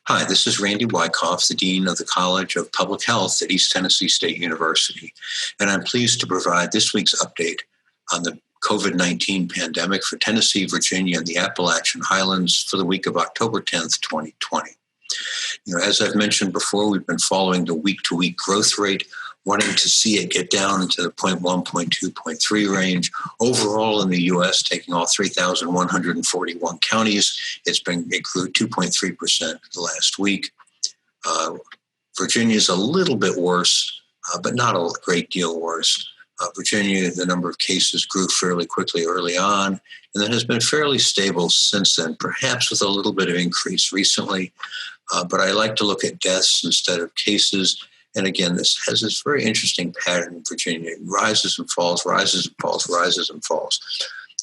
Hi, this is Randy Wykoff, the Dean of the College of Public Health at East Tennessee State University, and I'm pleased to provide this week's update on the COVID-19 pandemic for Tennessee, Virginia, and the Appalachian Highlands for the week of October 10th, 2020. As I've mentioned before, we've been following the week-to-week growth rate, wanting to see it get down into the 0.1, 0.2, 0.3 range. Overall in the U.S., taking all 3,141 counties, it grew 2.3% the last week. Virginia is a little bit worse, but not a great deal worse. Virginia, the number of cases grew fairly quickly early on, and then has been fairly stable since then, perhaps with a little bit of increase recently. But I like to look at deaths instead of cases. And again, this has this very interesting pattern in Virginia. It rises and falls, rises and falls, rises and falls.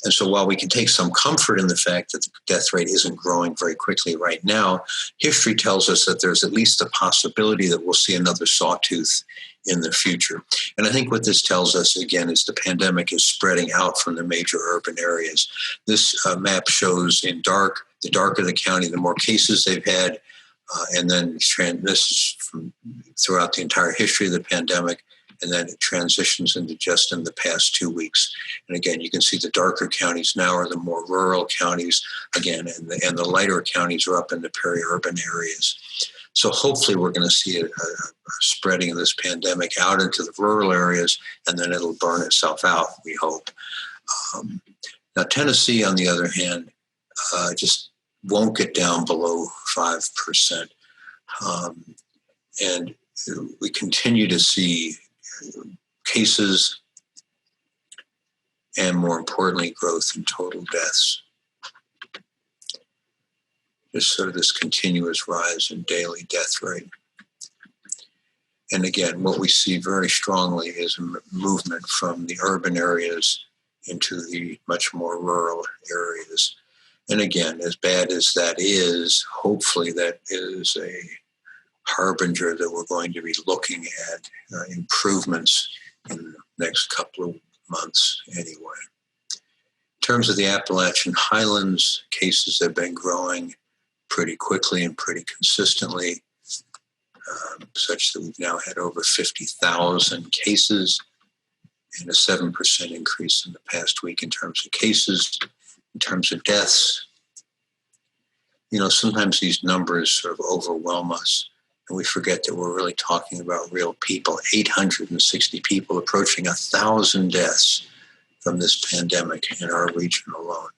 And so while we can take some comfort in the fact that the death rate isn't growing very quickly right now, history tells us that there's at least a possibility that we'll see another sawtooth in the future. And I think what this tells us, again, is the pandemic is spreading out from the major urban areas. This map shows in dark, the darker the county, the more cases they've had. And then this is from throughout the entire history of the pandemic, and then it transitions into just in the past 2 weeks. And again, you can see the darker counties now are the more rural counties, again, and the lighter counties are up in the peri-urban areas. So hopefully we're going to see a spreading of this pandemic out into the rural areas, and then it'll burn itself out, we hope. Now, Tennessee, on the other hand, just won't get down below 5%. And we continue to see cases and, more importantly, growth in total deaths. Just sort of this continuous rise in daily death rate. And again, what we see very strongly is a movement from the urban areas into the much more rural areas. And again, as bad as that is, hopefully that is a harbinger that we're going to be looking at improvements in the next couple of months anyway. In terms of the Appalachian Highlands, cases have been growing pretty quickly and pretty consistently, such that we've now had over 50,000 cases and a 7% increase in the past week in terms of cases. In terms of deaths, sometimes these numbers sort of overwhelm us, and we forget that we're really talking about real people. 860 people, approaching 1,000 deaths from this pandemic in our region alone,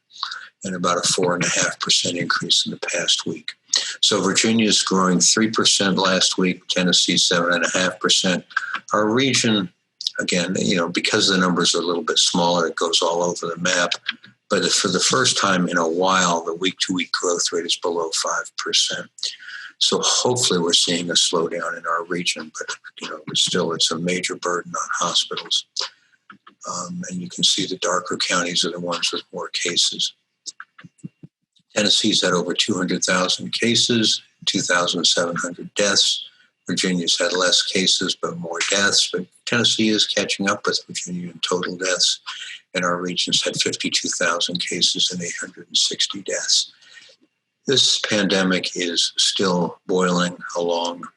and about a 4.5% increase in the past week. So Virginia is growing 3% last week, Tennessee 7.5%. Our region, again, because the numbers are a little bit smaller, it goes all over the map. But for the first time in a while, the week-to-week growth rate is below 5%. So hopefully we're seeing a slowdown in our region, but still it's a major burden on hospitals. And you can see the darker counties are the ones with more cases. Tennessee's had over 200,000 cases, 2,700 deaths. Virginia's had less cases but more deaths, but Tennessee is catching up with Virginia in total deaths. And our region's had 52,000 cases and 860 deaths. This pandemic is still boiling along.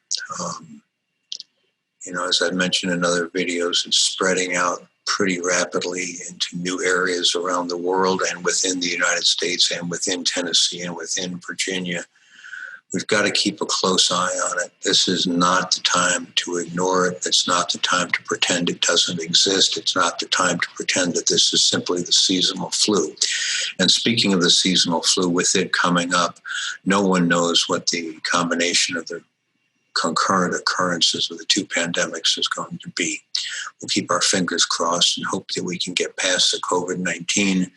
As I mentioned in other videos, it's spreading out pretty rapidly into new areas around the world and within the United States and within Tennessee and within Virginia. We've got to keep a close eye on it. This is not the time to ignore it. It's not the time to pretend it doesn't exist. It's not the time to pretend that this is simply the seasonal flu. And speaking of the seasonal flu, with it coming up, no one knows what the combination of the concurrent occurrences of the two pandemics is going to be. We'll keep our fingers crossed and hope that we can get past the COVID-19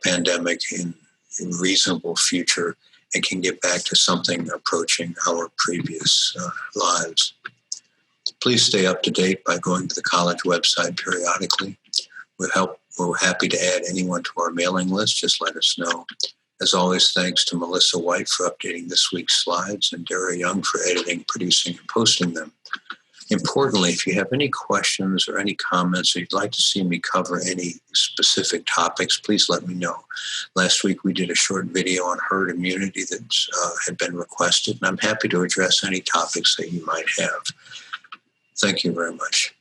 pandemic in reasonable future and can get back to something approaching our previous lives. Please stay up to date by going to the college website periodically. We're happy to add anyone to our mailing list. Just let us know. As always, thanks to Melissa White for updating this week's slides and Dara Young for editing, producing, and posting them. Importantly, if you have any questions or any comments, or you'd like to see me cover any specific topics, please let me know. Last week we did a short video on herd immunity that had been requested, and I'm happy to address any topics that you might have. Thank you very much.